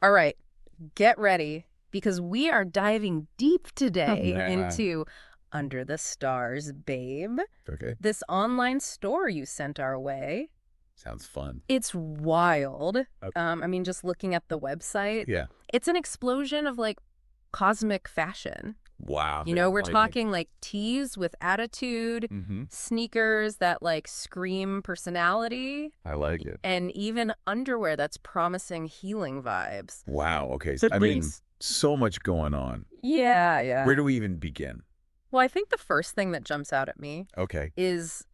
All right, get ready because we are diving deep today Nah. into Under the Stars, Babe. Okay. This online store you sent our way. Sounds fun. It's wild. Okay. I mean, just looking at the website, Yeah. it's an explosion of like cosmic fashion. Wow. You know, we're talking like tees with attitude, Mm-hmm. sneakers that like scream personality, I like it. and even underwear that's promising healing vibes. Wow. Okay. At I mean, least. so much going on. Yeah, yeah. Where do we even begin? Well, I think the first thing that jumps out at me Okay. is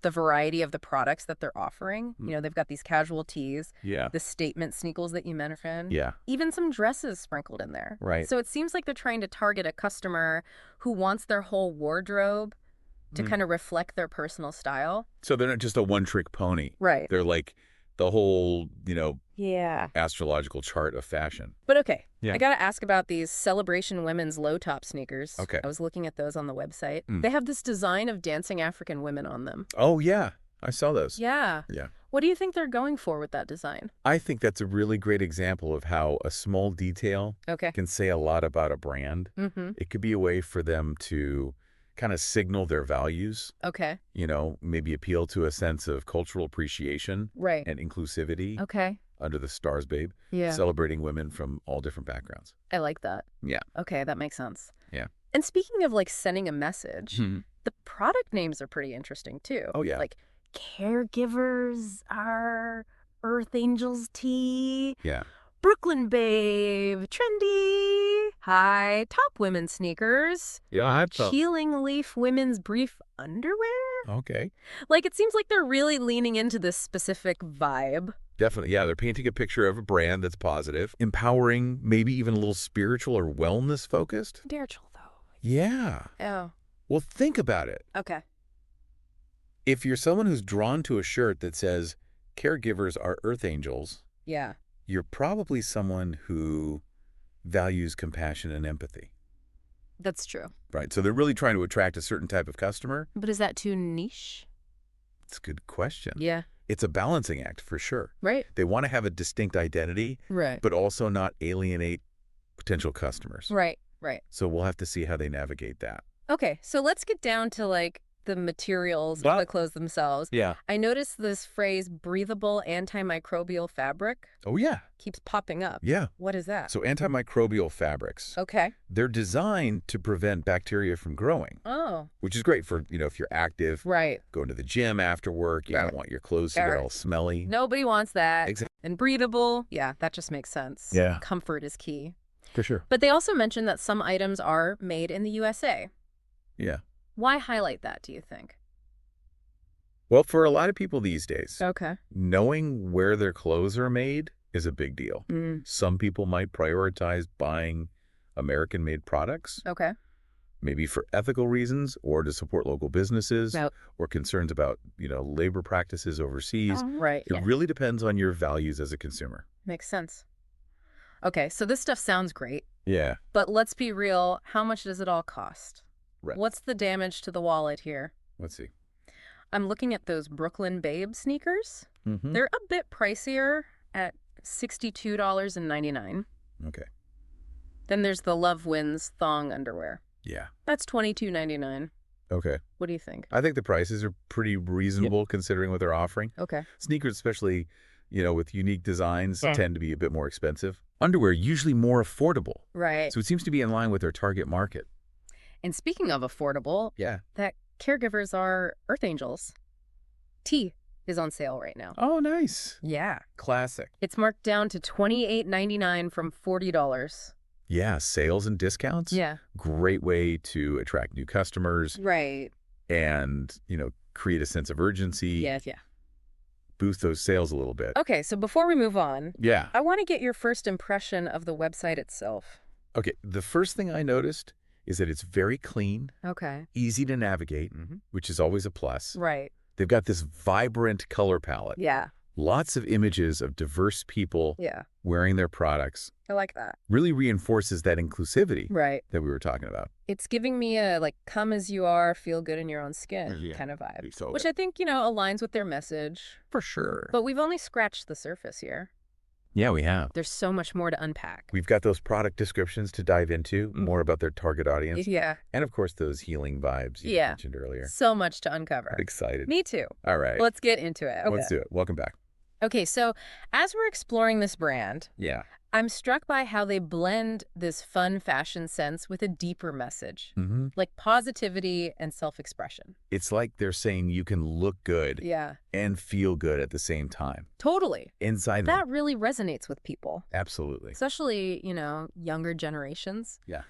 the variety of the products that they're offering. Mm. You know, they've got these casual tees, Yeah. the statement sneakers that you mentioned, Yeah. even some dresses sprinkled in there. Right. So it seems like they're trying to target a customer who wants their whole wardrobe to kind of reflect their personal style. So they're not just a one-trick pony. Right. They're like the whole, Yeah. astrological chart of fashion. But okay, Yeah. I got to ask about these Celebration Women's low-top sneakers. Okay. I was looking at those on the website. Mm. They have this design of dancing African women on them. Oh, yeah. I saw those. Yeah. Yeah. What do you think they're going for with that design? I think that's a really great example of how a small detail Okay. can say a lot about a brand. Mm-hmm. It could be a way for them to kind of signal their values, Okay. maybe appeal to a sense of cultural appreciation Right. and inclusivity Okay. under the Stars Babe, Yeah. celebrating women from all different backgrounds. I like that. Yeah. Okay, that makes sense. Yeah. And speaking of like sending a message, Mhm. the product names are pretty interesting too. Oh, yeah. Like Caregivers are Earth Angels Tea, Yeah. Brooklyn Babe, trendy, high top women's sneakers, Yeah, I have Healing Leaf women's brief underwear. Okay. Like it seems like they're really leaning into this specific vibe. Definitely. Yeah, they're painting a picture of a brand that's positive, empowering, maybe even a little spiritual or wellness focused. Spiritual though. Yeah. Oh. Well, think about it. Okay. If you're someone who's drawn to a shirt that says, caregivers are earth angels, Yeah. you're probably someone who values compassion and empathy, That's true. right? So they're really trying to attract a certain type of customer. But is that too niche? It's a good question. Yeah. It's a balancing act for sure. Right. They want to have a distinct identity, Right. but also not alienate potential customers. Right. Right. So we'll have to see how they navigate that. Okay. So let's get down to like the materials Well- of the clothes themselves. Yeah. I noticed this phrase breathable antimicrobial fabric Oh, yeah. keeps popping up. Yeah. What is that? So antimicrobial fabrics, Okay. they're designed to prevent bacteria from growing, Oh. which is great for, if you're active, Right. going to the gym after work, you Right. don't want your clothes to get Right. all smelly. Nobody wants that. Exactly. And breathable. Yeah, that just makes sense. Yeah. Comfort is key. For sure. But they also mentioned that some items are made in the USA. Yeah. Why highlight that, do you think? Well, for a lot of people these days, Okay. knowing where their clothes are made is a big deal. Mm. Some people might prioritize buying American-made products, Okay. maybe for ethical reasons or to support local businesses No. or concerns about, labor practices overseas. Right. It Yeah. really depends on your values as a consumer. Makes sense. Okay, so this stuff sounds great, Yeah. but let's be real. How much does it all cost? Right. What's the damage to the wallet here? Let's see. I'm looking at those Brooklyn Babe sneakers. Mm-hmm. They're a bit pricier at $62.99. Okay. Then there's the Love Wins thong underwear. Yeah. That's $22.99. Okay. What do you think? I think the prices are pretty reasonable considering what they're offering. Okay. Sneakers, especially, with unique designs, Yeah. tend to be a bit more expensive. Underwear, usually more affordable. Right. So it seems to be in line with their target market. And speaking of affordable, Yeah. that Caregivers are Earth Angels. Tea is on sale right now. Oh, nice. Yeah. Classic. It's marked down to $28.99 from $40. Yeah, sales and discounts. Yeah. Great way to attract new customers Right. and, create a sense of urgency. Yes, yeah. Boost those sales a little bit. Okay, so before we move on, Yeah. I want to get your first impression of the website itself. Okay, the first thing I noticed is that it's very clean, Okay. easy to navigate, which is always a plus. Right. They've got this vibrant color palette. Yeah. Lots of images of diverse people Yeah. wearing their products. I like that. Really reinforces that inclusivity Right. that we were talking about. It's giving me a, like, come as you are, feel good in your own skin Yeah. kind of vibe, So which I think, aligns with their message. for sure. But we've only scratched the surface here. Yeah, we have. There's so much more to unpack. We've got those product descriptions to dive into, more about their target audience, Yeah. and of course those healing vibes you Yeah. mentioned earlier. So much to uncover. I'm excited. Me too. All right. Let's get into it. Okay. Let's do it. Welcome back. Okay, so as we're exploring this brand, Yeah. I'm struck by how they blend this fun fashion sense with a deeper message, like positivity and self-expression. It's like they're saying you can look good Yeah. and feel good at the same time. Totally. Inside That them. really resonates with people, Absolutely. especially, younger generations. Yeah.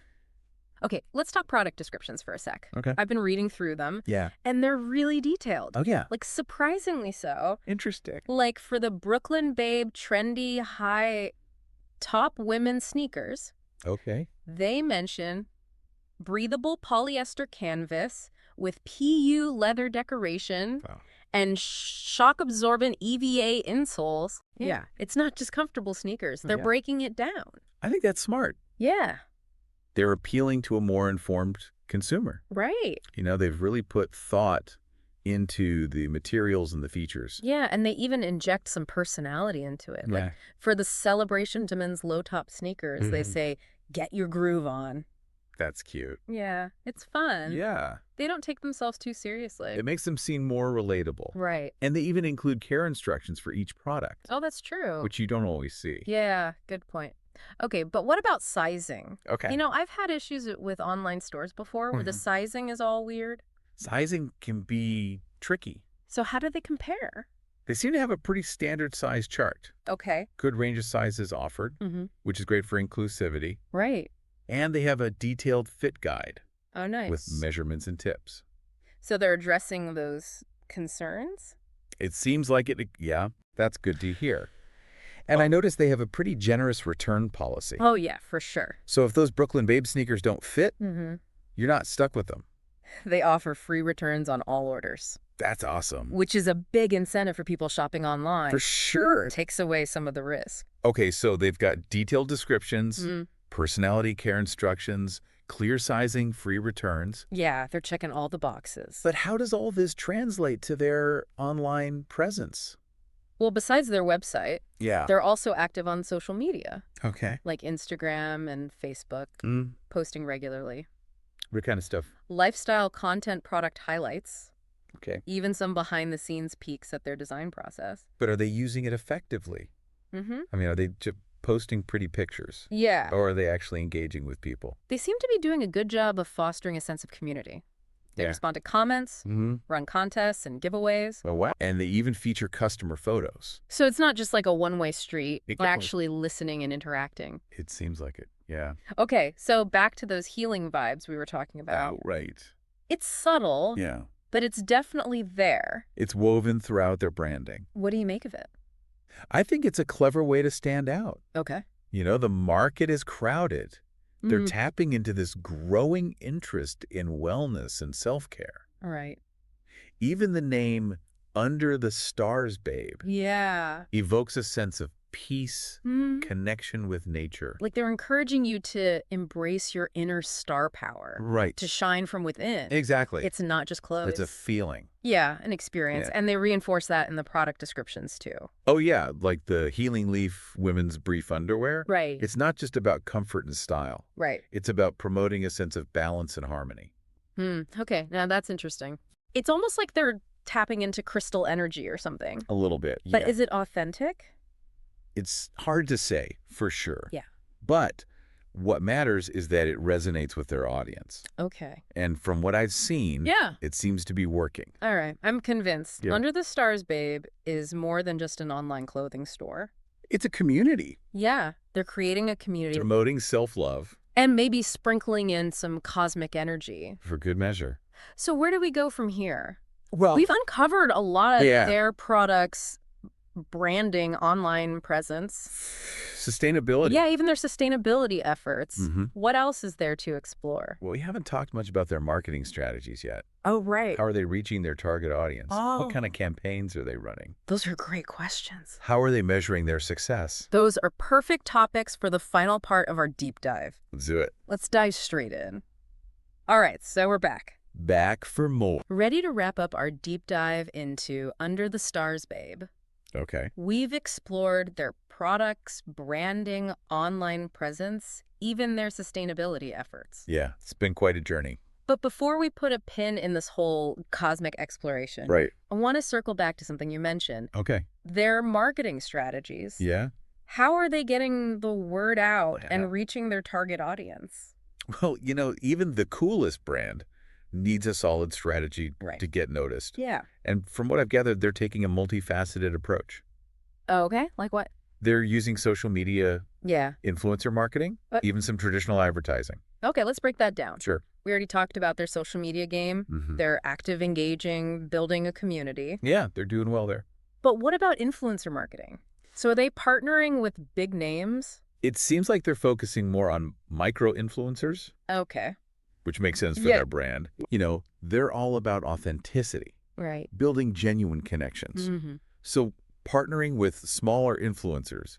Okay, let's talk product descriptions for a sec. Okay. I've been reading through them, Yeah. and they're really detailed. Oh, yeah. Like, surprisingly so. Interesting. Like, for the Brooklyn Babe trendy high top women's sneakers, Okay. they mention breathable polyester canvas with PU leather decoration Wow. and shock-absorbent EVA insoles. Yeah, it's not just comfortable sneakers. They're Yeah. breaking it down. I think that's smart. Yeah, They're appealing to a more informed consumer. right. They've really put thought into the materials and the features. Yeah, and they even inject some personality into it. Like, for the Celebration to Men's low-top sneakers, they say, get your groove on. That's cute. Yeah, it's fun. Yeah. They don't take themselves too seriously. It makes them seem more relatable. Right. And they even include care instructions for each product, Oh, that's true. which you don't always see. Yeah, good point. Okay, but what about sizing? Okay. I've had issues with online stores before where the sizing is all weird. Sizing can be tricky. So how do they compare? They seem to have a pretty standard size chart. Okay. Good range of sizes offered, which is great for inclusivity. Right. And they have a detailed fit guide Oh, nice. with measurements and tips. So they're addressing those concerns? It seems like it. Yeah, that's good to hear. And I noticed they have a pretty generous return policy. Oh, yeah, for sure. So if those Brooklyn Babe sneakers don't fit, you're not stuck with them. They offer free returns on all orders, That's awesome. which is a big incentive for people shopping online. For sure. It takes away some of the risk. Okay, so they've got detailed descriptions, personality care instructions, clear sizing, free returns. Yeah, they're checking all the boxes. But how does all this translate to their online presence? Well, besides their website, Yeah. they're also active on social media, Okay. like Instagram and Facebook, posting regularly. What kind of stuff? Lifestyle content product highlights, Okay. even some behind-the-scenes peeks at their design process. But are they using it effectively? I mean, are they just posting pretty pictures? Yeah. Or are they actually engaging with people? They seem to be doing a good job of fostering a sense of community. They respond to comments, run contests and giveaways. Oh, wow. And they even feature customer photos. So it's not just like a one-way street, but Exactly. actually listening and interacting. It seems like it. Yeah. Okay, so back to those healing vibes we were talking about. Oh, right. It's subtle, Yeah. but it's definitely there. It's woven throughout their branding. What do you make of it? I think it's a clever way to stand out. Okay. The market is crowded. They're tapping into this growing interest in wellness and self-care. All right. Even the name Under the Stars Babe Yeah. evokes a sense of peace, connection with nature. Like they're encouraging you to embrace your inner star power. Right. To shine from within. Exactly. It's not just clothes. It's a feeling. Yeah, an experience. Yeah. And they reinforce that in the product descriptions too. Oh, yeah, like the Healing Leaf women's brief underwear. Right. It's not just about comfort and style. Right. It's about promoting a sense of balance and harmony. Okay, now that's interesting. It's almost like they're tapping into crystal energy or something. A little bit, yeah. But is it authentic? It's hard to say, for sure. Yeah. But what matters is that it resonates with their audience. Okay. And from what I've seen, Yeah. it seems to be working. All right, I'm convinced. Yeah. Under the Stars Babe is more than just an online clothing store. It's a community. Yeah, they're creating a community Promoting self-love and maybe sprinkling in some cosmic energy. for good measure. So where do we go from here? Well, We've uncovered a lot of Yeah. their products, branding, online presence. sustainability. Yeah, even their sustainability efforts. Mhm. What else is there to explore? Well, we haven't talked much about their marketing strategies yet. Oh, right. How are they reaching their target audience? Oh. What kind of campaigns are they running? Those are great questions. How are they measuring their success? Those are perfect topics for the final part of our deep dive. Let's do it. Let's dive straight in. All right, so we're back. Back for more. Ready to wrap up our deep dive into Under the Stars Babe. Okay. We've explored their products, branding, online presence, even their sustainability efforts. Yeah, it's been quite a journey. But before we put a pin in this whole cosmic exploration, Right. I want to circle back to something you mentioned. Okay. Their marketing strategies. Yeah. How are they getting the word out and reaching their target audience? Well, even the coolest brand needs a solid strategy to get noticed. Yeah. And from what I've gathered, they're taking a multifaceted approach. Oh, okay. Like what? They're using social media, influencer marketing, even some traditional advertising. Okay, let's break that down. Sure. We already talked about their social media game. They're active, engaging, building a community. Yeah, they're doing well there. But what about influencer marketing? So are they partnering with big names? It seems like they're focusing more on micro-influencers. Okay. Which makes sense for their brand. They're all about authenticity. Right. Building genuine connections. So partnering with smaller influencers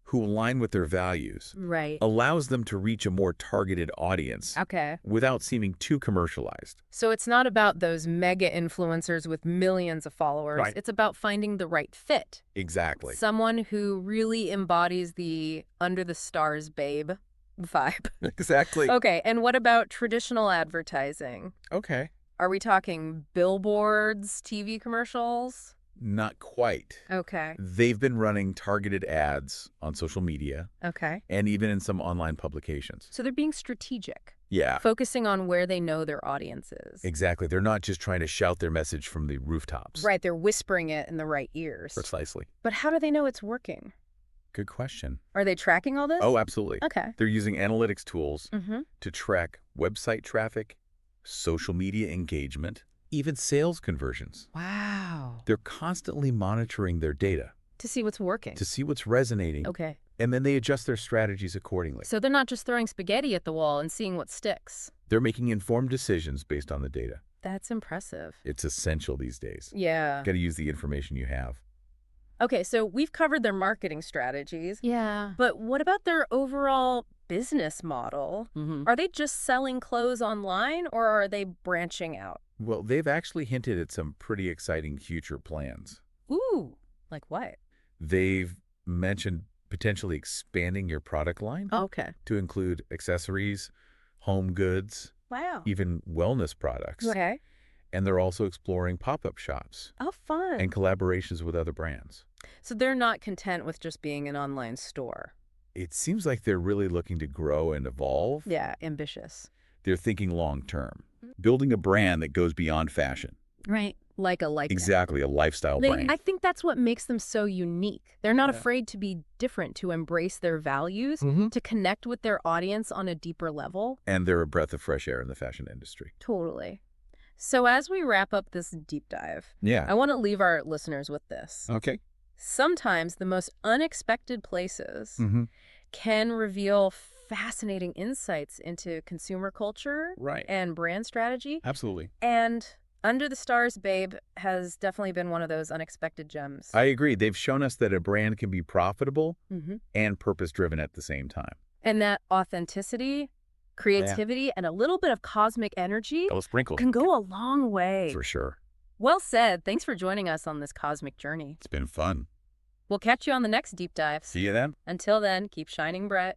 who align with their values allows them to reach a more targeted audience without seeming too commercialized. So it's not about those mega influencers with millions of followers. Right. It's about finding the right fit. Exactly. Someone who really embodies the Under the Stars Babe vibe. Exactly. Okay, and what about traditional advertising? Okay. Are we talking billboards, TV commercials? Not quite. Okay. They've been running targeted ads on social media. Okay. And even in some online publications. So they're being strategic. Yeah. Focusing on where they know their audience is. Exactly. They're not just trying to shout their message from the rooftops. Right. They're whispering it in the right ears. Precisely. But how do they know it's working? Good question. Are they tracking all this? Oh, absolutely. Okay. They're using analytics tools to track website traffic, social media engagement, even sales conversions. Wow. They're constantly monitoring their data. To see what's working. To see what's resonating. Okay. And then they adjust their strategies accordingly. So they're not just throwing spaghetti at the wall and seeing what sticks. They're making informed decisions based on the data. That's impressive. It's essential these days. Yeah. Got to use the information you have. Okay, so we've covered their marketing strategies. Yeah. But what about their overall business model? Are they just selling clothes online or are they branching out? Well, they've actually hinted at some pretty exciting future plans. Ooh, like what? They've mentioned potentially expanding your product line Okay. to include accessories, home goods, Wow. even wellness products. Okay. And they're also exploring pop-up shops Oh, fun. and collaborations with other brands. So they're not content with just being an online store. It seems like they're really looking to grow and evolve. Yeah, ambitious. They're thinking long-term, building a brand that goes beyond fashion. Right. Like a likeness. Exactly, a lifestyle brand. I think that's what makes them so unique. They're not afraid to be different, to embrace their values, to connect with their audience on a deeper level. And they're a breath of fresh air in the fashion industry. Totally. So as we wrap up this deep dive, I want to leave our listeners with this. Okay. Sometimes the most unexpected places can reveal fascinating insights into consumer culture and brand strategy. Absolutely. And Under the Stars Babe has definitely been one of those unexpected gems. I agree. They've shown us that a brand can be profitable and purpose-driven at the same time. And that authenticity, creativity, and a little bit of cosmic energy can go a long way. For sure. Well said. Thanks for joining us on this cosmic journey. It's been fun. We'll catch you on the next deep dive. See you then. Until then, keep shining bright.